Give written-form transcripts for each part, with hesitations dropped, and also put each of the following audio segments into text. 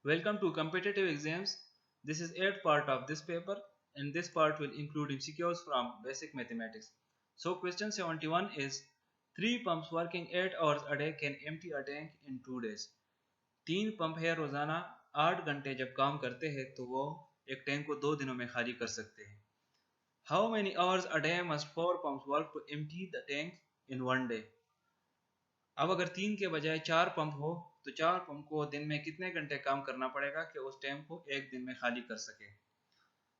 Welcome to competitive exams. This is 8th part of this paper and this part will include MCQs from basic mathematics. So question 71 is 3 pumps working 8 hours a day can empty a tank in 2 days. 3 pump है रोजाना 8 घंटे जब काम करते हैं तो वो एक टैंक को 2 दिनों में खाली कर सकते हैं. How many hours a day must 4 pumps work to empty the tank in 1 day? अब अगर 3 के बजाय 4 पंप हो तो 4 पंप को दिन में कितने घंटे काम करना पड़ेगा कि उस टैंक को एक दिन में खाली कर सके.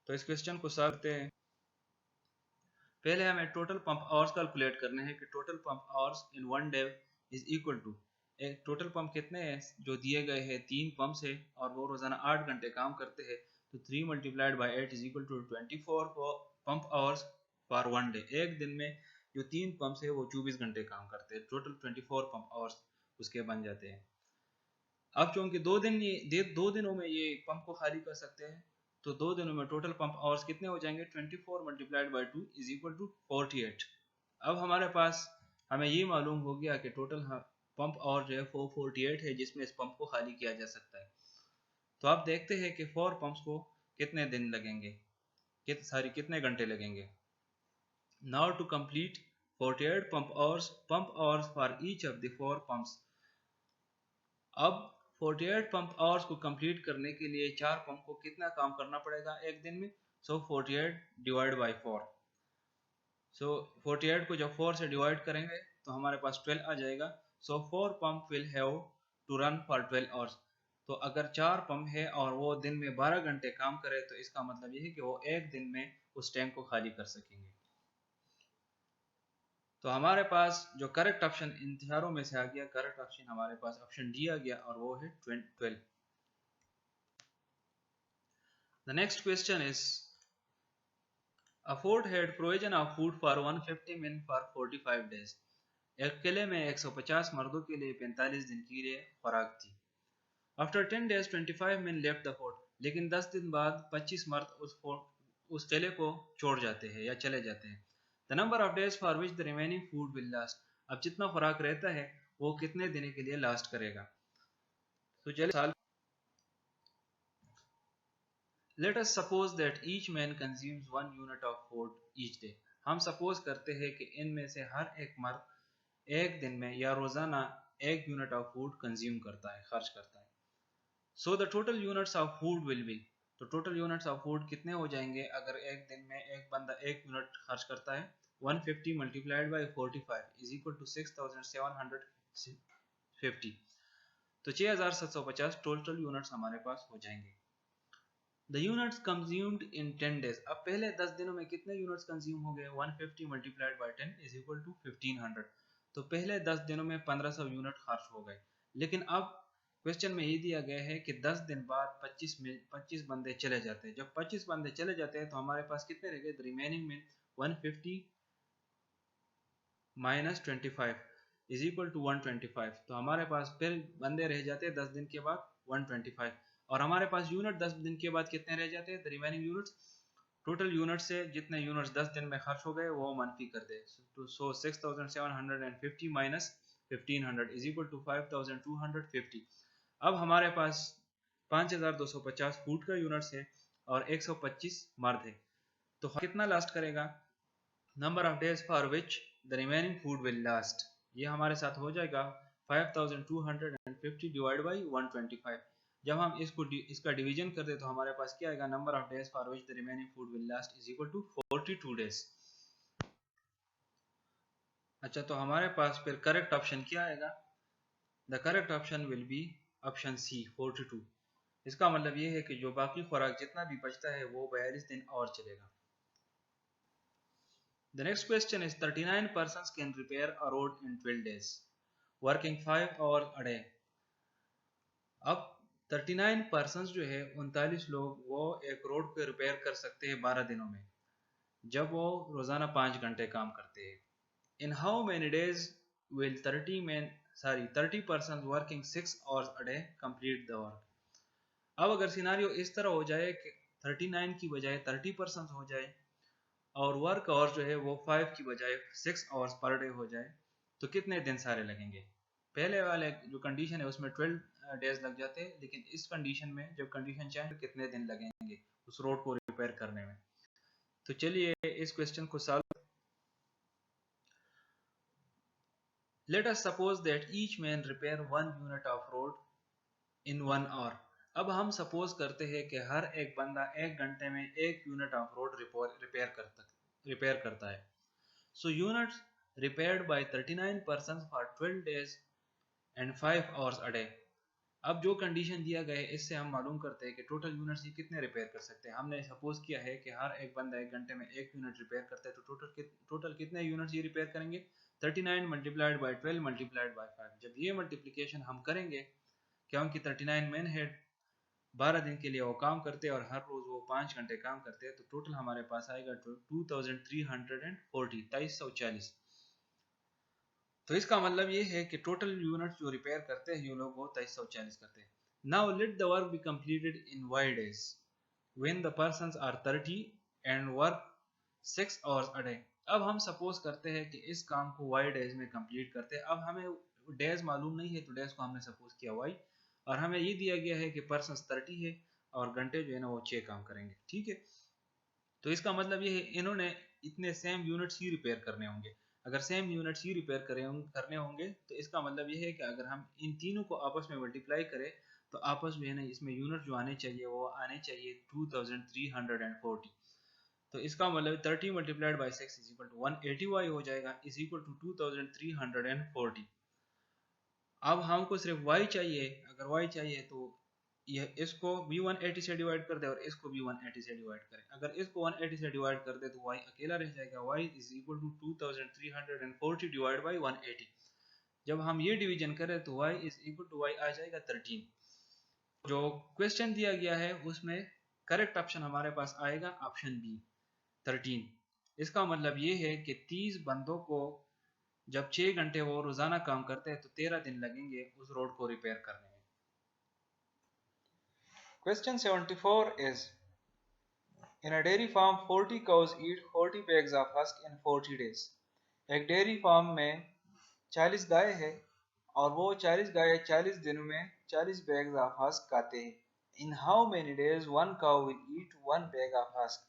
तो इस क्वेश्चन को सॉल्व करते हैं. पहले हमें टोटल पंप आवर्स कैलकुलेट करने हैं कि total pump hours in 1 day is equal to total pump कितने हैं जो दिए गए हैं 3 पंप से और वो रोजाना 8 घंटे काम करते हैं तो 3 multiplied by 8 is equal to 24 pump hours for 1 day. एक दिन में जो 3 पंप है वो 24 घंटे काम करते हैं. टोटल 24 पंप आवर्स उसके बन जाते हैं. अब चूंकि 2 दिनों में ये पंप को खाली कर सकते हैं तो 2 दिनों में टोटल पंप आवर्स कितने हो जाएंगे 24 multiplied by 2 is equal to 48. अब हमारे पास हमें ये मालूम हो गया कि टोटल पंप आवर जो है 448 है जिसमें इस पंप को खाली किया जा सकता है. तो आप देखते हैं कि 4 पंप्स को कितने दिन लगेंगे, कितने घंटे लगेंगे. Now to complete 48 pump hours for each of the 4 pumps. अब 48 पंप आवर्स को कंप्लीट करने के लिए 4 पंप को कितना काम करना पड़ेगा एक दिन में. सो 48 डिवाइड बाई 4. सो 48 को जब 4 से डिवाइड करेंगे तो हमारे पास 12 आ जाएगा. So 4 pump will have to run for 12 hours. तो अगर 4 पंप है और वो दिन में 12 घंटे काम करे तो इसका मतलब ये है कि वो एक दिन में उस टैंक को खाली कर सकेंगे. तो हमारे पास जो करेक्ट ऑप्शन इन चारों में से आ गया, करेक्ट ऑप्शन हमारे पास ऑप्शन डी आ गया और वो है 12. The next question is a fort had provision of food for 150 men for 45 days. एक किले में 150 मर्दों के लिए 45 दिन के लिए खुराक थी. After 10 days 25 men left the fort. लेकिन 10 दिन बाद 25 मर्द उस किले को छोड़ जाते हैं या चले जाते हैं. The number of days for which the remaining food will last. अब जितना खुराक रहता है वो कितने दिन के लिए लास्ट करेगा. तो चलिए Let us suppose that each man consumes 1 unit of food each day. हम सपोज करते हैं कि इनमें से हर एक मर्द एक दिन में या रोजाना 1 यूनिट ऑफ फूड कंज्यूम करता है, खर्च करता है. So the total units of food will be. तो टोटल यूनिट्स ऑफ फूड कितने हो जाएंगे अगर एक दिन में एक बंदा 1 यूनिट खर्च करता है. 150 multiplied by 45 is equal to 6750. तो 6750 टोटल यूनिट्स हमारे पास हो जाएंगे. The units consumed in 10 days. अब पहले 10 दिनों में कितने यूनिट्स कंज्यूम हो गए 150 multiplied by 10 is equal to 1500. तो पहले 10 दिनों में 1500 यूनिट खर्च हो गए. लेकिन अब क्वेश्चन में ये दिया गया है कि 10 दिन बाद 25 बंदे चले जाते हैं. जब 25 बंदे चले जाते हैं तो हमारे पास कितने रह गए रिमेनिंग में 150 माइनस 25 इज इक्वल टू 125. तो हमारे पास फिर बंदे रह जाते हैं 10 दिन के बाद 125 और हमारे पास यूनिट 10 दिन के बाद कितने रह जाते हैं the remaining units. Total unit से जितने यूनिट्स 10 दिन में खर्च हो गए वो मनफी कर दे. सो 6750 माइनस 1500 इज इक्वल टू 5250. अब हमारे पास 5250 फूड का यूनिट्स है और 125 मर्द है तो कितना लास्ट करेगा. Number of days for which the remaining food will last. ये हमारे साथ हो जाएगा 5250 डिवाइड बाई 125. जब हम इसका डिवीजन कर दे तो हमारे पास क्या आएगा number of days for which the remaining food will last is equal to 42 days. अच्छा तो हमारे पास फिर करेक्ट ऑप्शन क्या आएगा. The correct option will be option C 42. इसका मतलब ये है कि जो बाकी खुराक जितना भी बचता है वो 42 दिन और चलेगा. The next question is 39 persons can repair a road in 12 days working 5 hours a day. अब 39 पर्सन्स जो है 39 लोग वो एक रोड को रिपेयर कर सकते हैं 12 दिनों में जब वो रोजाना 5 घंटे काम करते हैं. In how many days will 30 person working 6 hours a day complete the work. अब अगर सिनारियो इस तरह हो जाए कि 39 की बजाय 30 पर्सन हो जाए और वर्क आवर जो है वो 5 की बजाय 6 hours पर डे हो जाए तो कितने दिन सारे लगेंगे. पहले वाले जो कंडीशन है उसमें डेज लग जाते हैं, लेकिन इस कंडीशन में जब कंडीशन चेंज कितने दिन लगेंगे उस रोड को रिपेयर करने में। तो चलिए इस क्वेश्चन को solve. Let us suppose that each man repair 1 unit of road in 1 hour. अब हम सपोज करते हैं कि हर एक बंदा 1 घंटे में 1 यूनिट ऑफ रोड रिपेयर करता है। So units repaired by 39 persons for 12 days and 5 hours a day। अब जो कंडीशन दिया गया है इससे हम मालूम करते हैं कि टोटल यूनिट्स ये कितने रिपेयर कर सकते हैं। हमने सपोज किया है कि हर एक बंदा 1 घंटे में 1 यूनिट रिपेयर करता है, तो टोटल कितने यूनिट्स ये रिपेयर करेंगे? 39 मल्टीप्लाइड बाई 12 मल्टीप्लाइड बाई 5। जब ये मल्टीप्लिकेशन हम करेंगे, क्योंकि 39 मैन हेड 12 दिन के लिए वो काम करते हैं और हर रोज वो 5 घंटे काम करते हैं, तो टोटल हमारे पास आएगा 2340, 2340। तो इसका मतलब ये है कि टोटल यूनिट्स जो रिपेयर करते हैं ये लोग वो 2340 करते हैं। Now let the work be completed in Y days when the persons are 30 and work 6 hours a day. अब हम सपोज करते हैं कि इस काम को वाई डेज में कंप्लीट करते हैं। अब हमें डेज मालूम नहीं है, तो डेज को हमने सपोज किया वाई, और हमें ये दिया गया है कि पर्सन्स 30 है और घंटे जो है ना वो 6 काम करेंगे। ठीक है, तो इसका मतलब ये है इन्होंने इतने सेम यूनिट्स ही रिपेयर करने होंगे। अगर सेम यूनिट्स ही रिपेयर करने होंगे तो इसका मतलब ये है कि अगर हम इन तीनों को आपस में मल्टीप्लाई करें तो आपस में है ना इसमें यूनिट जो आने चाहिए वो आने चाहिए 2340। तो इसका मतलब 30 multiplied by 6 is equal to 180 Y हो जाएगा, इज इक्वल टू 2340। अब हमको सिर्फ y चाहिए। अगर y चाहिए तो यह इसको भी 180 से डिवाइड कर दे और इसको भी 180 से डिवाइड करें। अगर इसको 180 से डिवाइड कर दे तो y अकेला रह जाएगा। y is equal to 2340 divide by 180। जब हम ये डिवीजन करें तो y is equal to y आ जाएगा 13। जो क्वेश्चन दिया गया है उसमें करेक्ट ऑप्शन हमारे पास आएगा ऑप्शन बी 13। इसका मतलब ये है कि 30 बंदों को जब 6 घंटे वो रोजाना काम करते हैं तो 13 दिन लगेंगे उस रोड को रिपेयर करने में। Question 74 is, in a dairy farm 40 cows eat 40 bags of husk in 40 days। एक डेयरी फार्म में 40 गाय है और वो 40 गाय 40 दिनों में 40 बैग्स ऑफ हस्क खाते हैं। In how many days one cow will eat one bag of husk?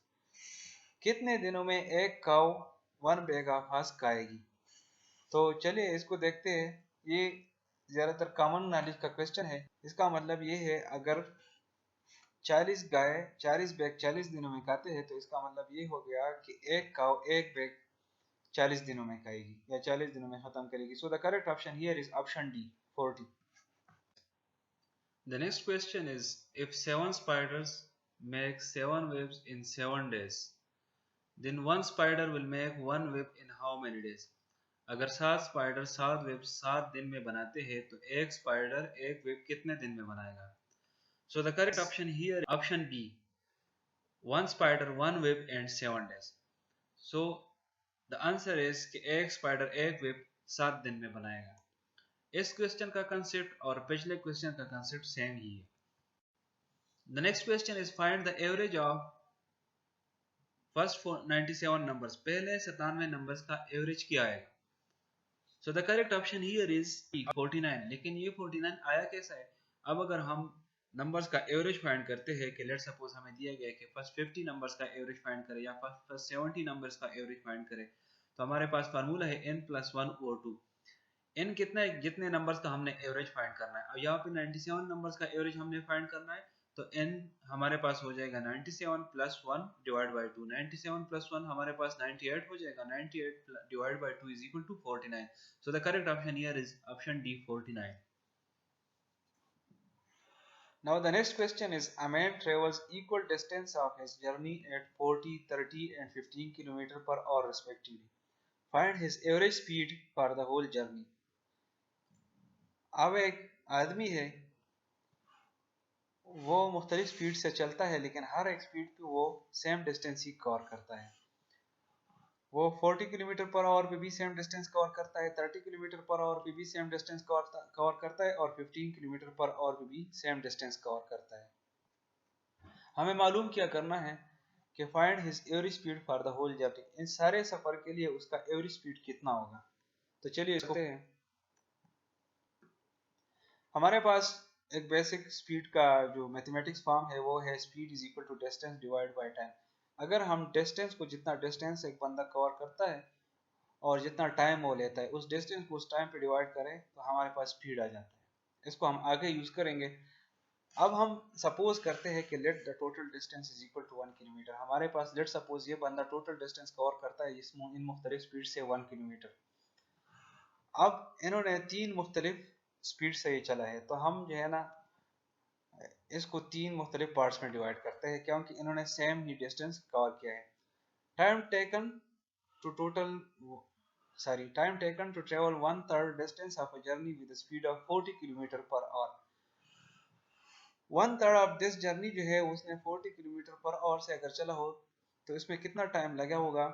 कितने दिनों में एक काऊ 1 बैग ऑफ हस्क खाएगी? तो चलिए इसको देखते हैं। ये ज्यादातर कॉमन नॉलेज का क्वेश्चन है। इसका मतलब ये है अगर 40 गाय 40 बैग 40 दिनों में खाते हैं तो इसका मतलब ये हो गया कि एक काऊ एक बैग 40 दिनों में खाएगी या 40 दिनों में खत्म करेगी। सो the correct option here is option D 40। The next question is, if 7 spiders make 7 webs in 7 days, then one spider will make one web in how many days? अगर 7 स्पाइडर 7 वेब 7 दिन में बनाते हैं तो एक स्पाइडर एक web कितने दिन में बनाएगा? So the correct option here is option B, one spider one web and 7 days। So the answer is कि एक स्पाइडर एक वेब 7 दिन में बनाएगा। इस क्वेश्चन का कंसेप्ट और पिछले क्वेश्चन का कंसेप्ट सेम ही है। The next question is, find the average of first 97 numbers। पहले 97 नंबर्स का एवरेज क्या आएगा? So the correct option here is 49। लेकिन ये 49 आया कैसा है? अब अगर हम नंबर्स का एवरेज फाइंड करते हैं कि लेट सपोज हमें दिया गया है कि फर्स्ट 50 नंबर्स का एवरेज फाइंड करें या फर्स्ट 70 नंबर्स का एवरेज फाइंड करें, तो हमारे पास फार्मूला है n + 1 over 2। n कितना है? जितने नंबर्स का हमने एवरेज फाइंड करना है। अब यहाँ पे 97 नंबर्स का एवरेज हमने फाइंड करना है, तो n हमारे पास हो जाएगा 97 + 1 डिवाइड बाई 2। 97 + 1 हमारे पास 98 हो जाएगा। 98 divide by 2 is equal to 49। So the correct option here is option D 49। Now the next question is, a man travels equal distance of his journey at 40, 30 and 15 km per hour respectively। Find his average speed for the whole journey। अब एक आदमी है, वो मुख्तलिफ speed से चलता है लेकिन हर एक स्पीड पे वो सेम डिस्टेंस ही कवर करता है। वो 40 किलोमीटर पर आवर पे भी सेम डिस्टेंस कवर करता है, 30 किलोमीटर पर आवर पे भी सेम डिस्टेंस कवर करता है और 15 किलोमीटर पर आवर पे भी सेम डिस्टेंस कवर करता है। हमें मालूम क्या करना है कि find his average speed for the whole journey. इन सारे सफर के लिए उसका एवरेज स्पीड कितना होगा? तो चलिए इसको हमारे पास एक बेसिक स्पीड का जो मैथमेटिक्स फॉर्म है वो है speed is equal to distance divide by time. अगर हम डिस्टेंस को, जितना डिस्टेंस एक बंदा कवर करता है और जितना टाइम वो लेता है, उस डिस्टेंस को उस टाइम पे डिवाइड करें तो हमारे पास स्पीड आ जाता है। इसको हम आगे यूज करेंगे। अब हम सपोज करते हैं कि let the total distance is equal to 1 kilometre. हमारे पास लेट सपोज ये बंदा टोटल डिस्टेंस कवर करता है इन मुख्तलिफ स्पीड से 1 किलोमीटर। अब इन्होंने 3 मुख्तलिफ स्पीड से ये चला है, तो हम जो है ना इसको 3 मुख्तलिफ पार्ट्स में डिवाइड करते हैं, क्योंकि इन्होंने सेम ही डिस्टेंस कवर किया है। Time taken to total time taken to travel 1/3 distance of a journey with a speed of 40 km per hour। 1/3 of this journey जो है उसने 40 किलोमीटर पर आवर से अगर चला हो तो इसमें कितना टाइम लगा होगा।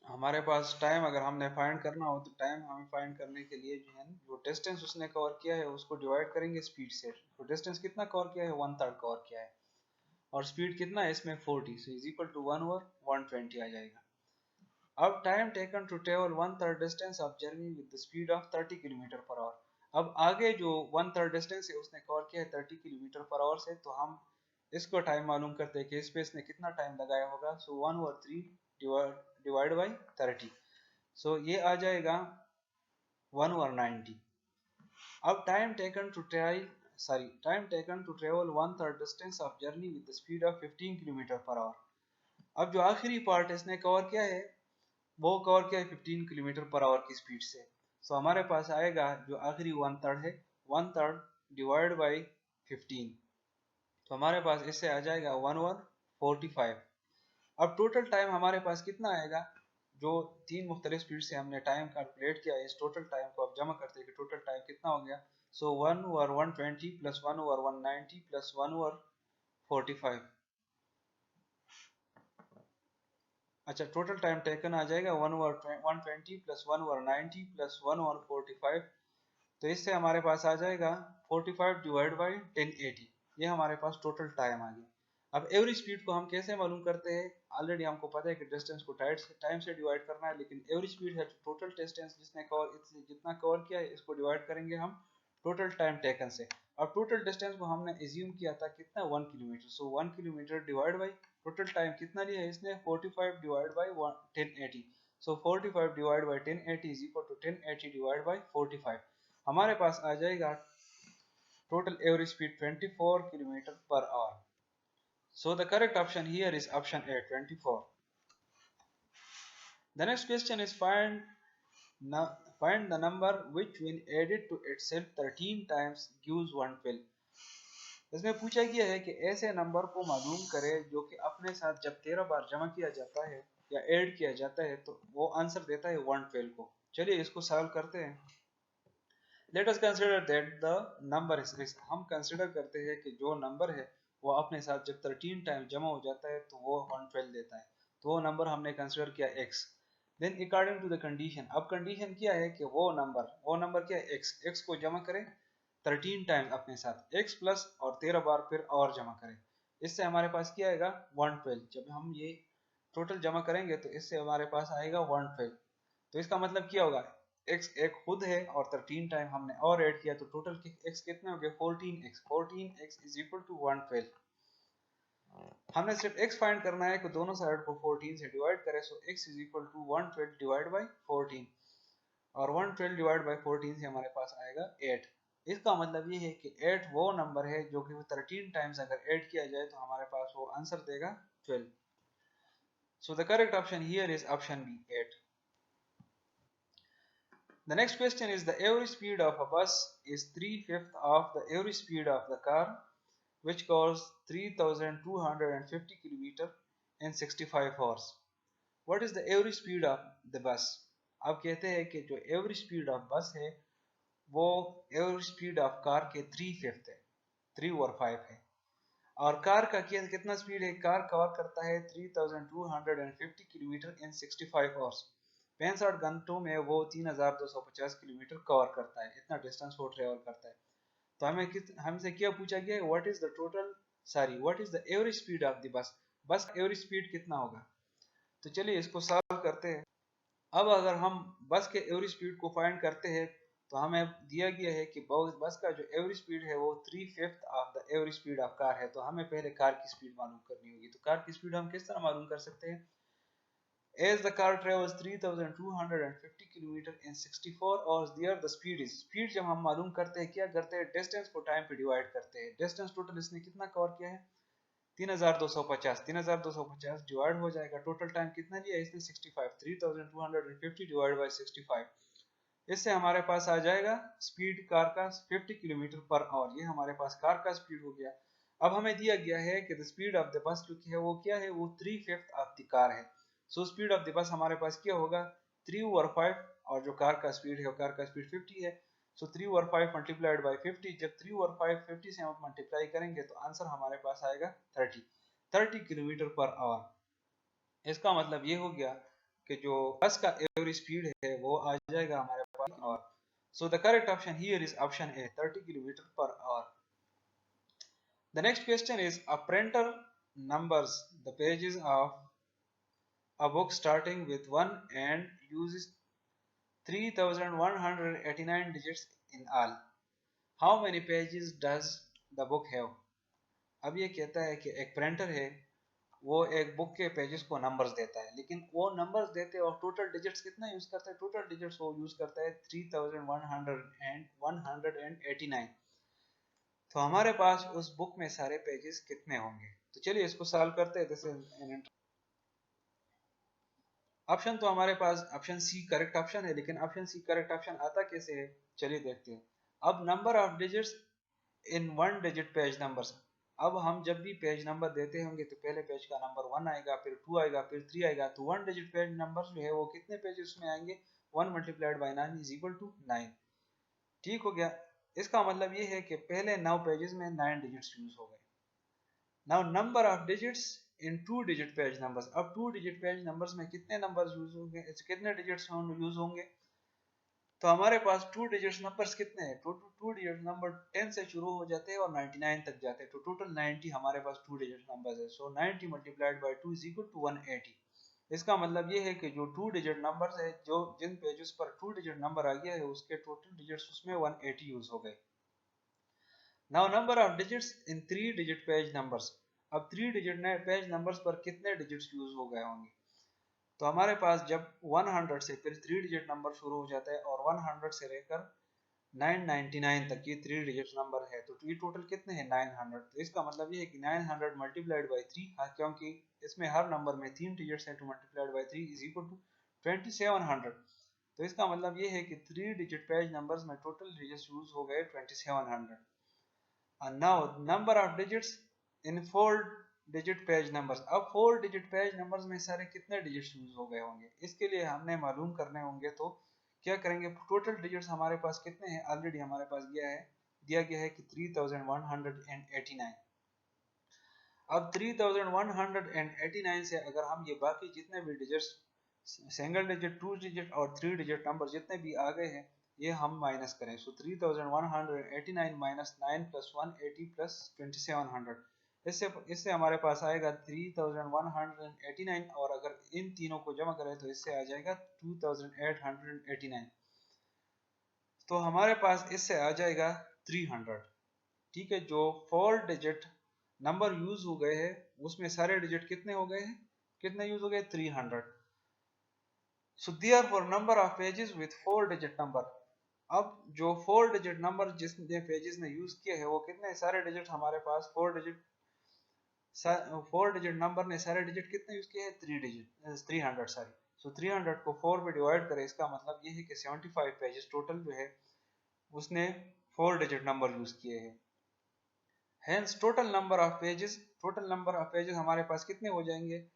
हमारे पास टाइम अगर हमने फाइंड करना हो तो टाइम हमें फाइंड करने के लिए जो है जो डिस्टेंस उसने कवर किया है उसको डिवाइड करेंगे स्पीड से। तो डिस्टेंस कितना कवर किया है, 1/3 कवर किया है, और स्पीड कितना है इसमें 40, सो इज इक्वल टू 1/120 आ जाएगा। अब time taken to travel 1/3 distance of journey with the speed of 30 kilometre per hour. अब आगे जो 1/3 डिस्टेंस है उसने कवर किया है 30 किलोमीटर पर आवर से, तो हम इसको टाइम मालूम करते हैं कि इस पे इसने कितना टाइम लगाया होगा। सो 1/3 डिवाइड बाई 30, सो ये आ जाएगा 1/90। अब time taken to travel 1/3 distance of journey with the speed of 15 kilometre per hour. अब जो आखिरी पार्ट इसने कवर किया है वो कवर किया है 15 किलोमीटर पर आवर की स्पीड से। सो हमारे पास आएगा जो आखिरी 1/3 है, 1/3 डिवाइड बाई 15, तो हमारे पास इससे आ जाएगा 1/45। अब टोटल टाइम हमारे पास कितना आएगा, जो 3 मुख्तलिफ स्पीड से हमने टाइम कैलकुलेट किया, इस टोटल टाइम को अब जमा करते हैं कि टोटल टाइम कितना हो गया। सो 1/120 प्लस 1/190 प्लस 1/45। अच्छा, टोटल टाइम टेकन आ जाएगा 1/120 प्लस 1/90 प्लस 1/45। तो इससे हमारे पास आ जाएगा 45 डिवाइड बाई 1080। ये हमारे पास टोटल टाइम आ गया। अब एवरी स्पीड को हम कैसे मालूम करते हैं, ऑलरेडी हमको पता है कि डिस्टेंस को टाइम से डिवाइड करना है, लेकिन एवरी स्पीड है टोटल डिस्टेंस जितना कवर किया है इसको डिवाइड करेंगे हम टोटल टाइम टेकन से। अब टोटल डिस्टेंस को हमने एज्यूम किया था कितना, 1 kilometre. So 1 kilometre divide by total time कितना लिया है इसने, 45 divide by 1080। So 45 divide by 1080 is equal to 1080 divide by 45। हमारे पास आ जाएगा total average speed 24 kilometre per hour. So the correct option here is option A, 24. The next question is find the number which when added to itself 13 times gives 112। इसमें पूछा गया है कि ऐसे नंबर को मालूम करे जो कि अपने साथ जब 13 बार जमा किया जाता है या ऐड किया जाता है तो वो आंसर देता है 112 को। चलिए इसको सॉल्व करते हैं। Let us consider that the number is, हम कंसीडर करते हैं कि जो नंबर है वो अपने साथ जब 13 टाइम जमा हो जाता है तो वो 112 देता है। तो वो नंबर हमने कंसीडर किया x। Then according to the condition, अब कंडीशन क्या है कि वो नंबर क्या है, x को जमा करें 13 टाइम अपने साथ, x प्लस और 13 बार फिर और जमा करें। इससे हमारे पास क्या आएगा 112। जब हम ये टोटल जमा करेंगे तो इससे हमारे पास आएगा 112। तो इसका मतलब क्या होगा, x एक खुद है और 13 टाइम हमने और ऐड किया तो टोटल x कितने हो गए 14x। 14x is equal to 112। हमने सिर्फ x फाइंड करना है कि दोनों साइड को 14 से डिवाइड करें। So x is equal to 112 divide by 14, और 112 डिवाइड बाई 14 से हमारे पास आएगा 8। इसका मतलब ये है कि 8 वो नंबर है जो कि 13 टाइम्स अगर ऐड किया जाए तो हमारे पास वो आंसर देगा 12। So the correct option here is option B, 8। The next question is the average speed of a bus is 3/5 of the average speed of the car, which goes 3250 km in 65 hours. What is the average speed of the bus? अब कहते हैं कि जो average speed of bus है वो average speed of car के 3/5 है, 3/5 है। और कार का कितना स्पीड है, कार कवर करता है 3250 किलोमीटर इन 65 आवर्स। 65 घंटों में वो 3250 किलोमीटर कवर करता है, इतना डिस्टेंस वो ट्रेवल करता है। तो हमसे क्या पूछा गया है, what is the average speed of the bus. बस का एवरेज स्पीड कितना होगा। तो चलिए इसको सॉल्व करते हैं। अब अगर हम बस के एवरेज स्पीड को फाइंड करते हैं तो हमें दिया गया है कि बस का जो एवरेज स्पीड है वो 3/5 of the average speed of car है। तो हमें पहले कार की स्पीड मालूम करनी होगी। तो कार की स्पीड हम किस तरह मालूम कर सकते हैं? As the car travels 3250 km in 64 hours, there the speed is. Speed जब हम मालूम करते हैं क्या करते हैं? डिस्टेंस को टाइम पे डिवाइड करते हैं। डिस्टेंस टोटल इसने कितना कवर किया है? 3250। 3250 डिवाइड हो जाएगा, टोटल टाइम कितना लिया इसने? 65। 3250 डिवाइड बाई 65, इससे हमारे पास आ जाएगा स्पीड कार का 50 किलोमीटर पर आवर। ये हमारे पास कार का स्पीड हो गया। अब हमें दिया गया है कि the speed of the bus जो है वो क्या है? वो 3/5 ऑफ द कार है। So speed of the bus हमारे पास क्या होगा? 3/5, और जो कार का स्पीड है, कार का स्पीड 50 है। सो 3/5 मल्टीप्लाइड बाई 50। जब 3/5 50 से हम मल्टीप्लाई करेंगे तो आंसर हमारे पास आएगा 30 किलोमीटर पर आवर। इसका मतलब ये हो गया कि जो बस का एवरेज स्पीड है वो आ जाएगा हमारे पास। और सो the correct option here is option A, 30 kilometre per our. The next question is, a printer numbers the pages of a book starting with 1 and uses 3189 digits in all. How many pages does the book have? अब ये कहता है कि एक printer है, वो एक book के पेजेस को नंबर्स देता है, लेकिन वो नंबर्स देते और टोटल डिजिट्स कितना यूज करता है? टोटल डिजिट्स वो यूज करता है 3189। तो हमारे पास उस बुक में सारे पेजेस कितने होंगे? तो चलिए इसको सॉल्व करते हैं। जैसे ऑप्शन तो हमारे पास ऑप्शन सी करेक्ट ऑप्शन है, लेकिन ऑप्शन सी करेक्ट ऑप्शन आता कैसे है? चलिए देखते हैं। अब number of digits in 1 digit page numbers. अब हम जब भी पेज नंबर देते होंगे तो पहले पेज का नंबर 1 आएगा, फिर 2 आएगा, फिर 3 आएगा। तो 1 डिजिट पेज नंबर जो है वो कितने पेजेस में आएंगे? 1 multiplied by 9 is equal to 9। ठीक हो गया। इसका मतलब ये है कि पहले 9 पेजेस में 9 डिजिट्स यूज हो गए। Now number of digits in 2 digit page numbers. अब 2 डिजिट पेज नंबर्स में कितने नंबर्स यूज होंगे? कितने डिजिट्स यूज होंगे? तो हमारे पास 2 डिजिट्स नंबर्स कितने हैं? टोटल 2 डिजिट नंबर 10 से शुरू हो जाते हैं और 99 तक जाते हैं। तो टोटल 90 हमारे पास 2 डिजिट नंबर्स है। So 90 multiplied by 2 is equal to 180। इसका मतलब ये है कि जो 2 डिजिट नंबर्स है, जो जिन पेजेस पर 2 डिजिट नंबर आ गया है, उसके टोटल डिजिट्स उसमें 180 यूज हो गए। Now number of digits in 3 digit page numbers. अब 3 डिजिट पेज नंबर्स पर कितने डिजिट्स यूज हो गए होंगे? तो हमारे पास जब 100 से फिर 3 डिजिट नंबर शुरू हो जाता है और 100 से लेकर 999 तक ये 3 डिजिट नंबर है। तो ये टोटल कितने हैं? 900। तो इसका मतलब ये है कि 900 मल्टीप्लाइड बाई 3, क्योंकि इसमें हर नंबर में 3 डिजिट्स हैं, तो multiplied by 3 is equal to 2700। तो इसका मतलब ये है कि 3 डिजिट पेज नंबर्स में टोटल डिजिट्स यूज हो गए 2700। and now number of digits in 4 digit page numbers. अब 4 डिजिट पेज नंबर्स में सारे कितने डिजिट्स यूज हो गए होंगे? इसके लिए हमने मालूम करने होंगे। तो क्या करेंगे? टोटल डिजिट्स हमारे पास कितने हैं? ऑलरेडी हमारे पास दिया गया है कि 3189। अब 3189 से अगर हम ये बाकी जितने भी डिजिट्स, सिंगल डिजिट, 2 डिजिट और 3 डिजिट नंबर जितने भी आ गए हैं, ये हम माइनस करें। सो 3189 माइनस 9 प्लस 180 प्लस 2700, इससे हमारे पास आएगा 3189। और अगर इन तीनों को जमा करें तो इससे आ जाएगा 2889। तो हमारे पास इससे आ जाएगा 300। ठीक है। जो 4 डिजिट नंबर यूज हो गए हैं उसमें सारे डिजिट कितने हो गए हैं? कितने यूज हो गए? 300। So therefore number of pages with 4 digit number। अब जो 4 डिजिट नंबर जिसने पेजेस ने यूज किए हैं वो कितने? सारे डिजिट हमारे पास 4 डिजिट नंबर ने सारे डिजिट कितने यूज किए हैं? 300 सॉरी। सो 300 को 4 पे डिवाइड करें। इसका मतलब ये है कि 75 पेजेस टोटल जो है उसने 4 डिजिट नंबर यूज किए हैं। Hence total number of pages हमारे पास कितने हो जाएंगे?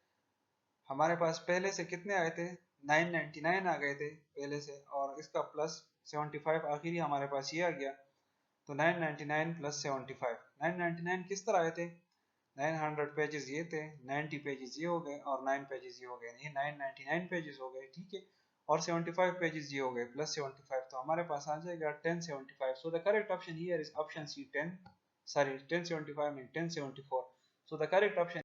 हमारे पास पहले से कितने आए थे? 999 आ गए थे पहले से, और इसका प्लस 75 आखिरी हमारे पास ये आ गया। तो 999 प्लस 75, 999 किस तरह आए थे? 900 पेजेस ये थे, 90 पेजेस ये हो गए और 9 पेजेस ये हो गए, ये 999 पेजेस हो गए। ठीक है। और 75 पेजेस ये हो गए प्लस 75, तो हमारे पास आ जाएगा 1075। So the correct option here is option C 1075 नहीं 1074। सो द करेक्ट ऑप्शन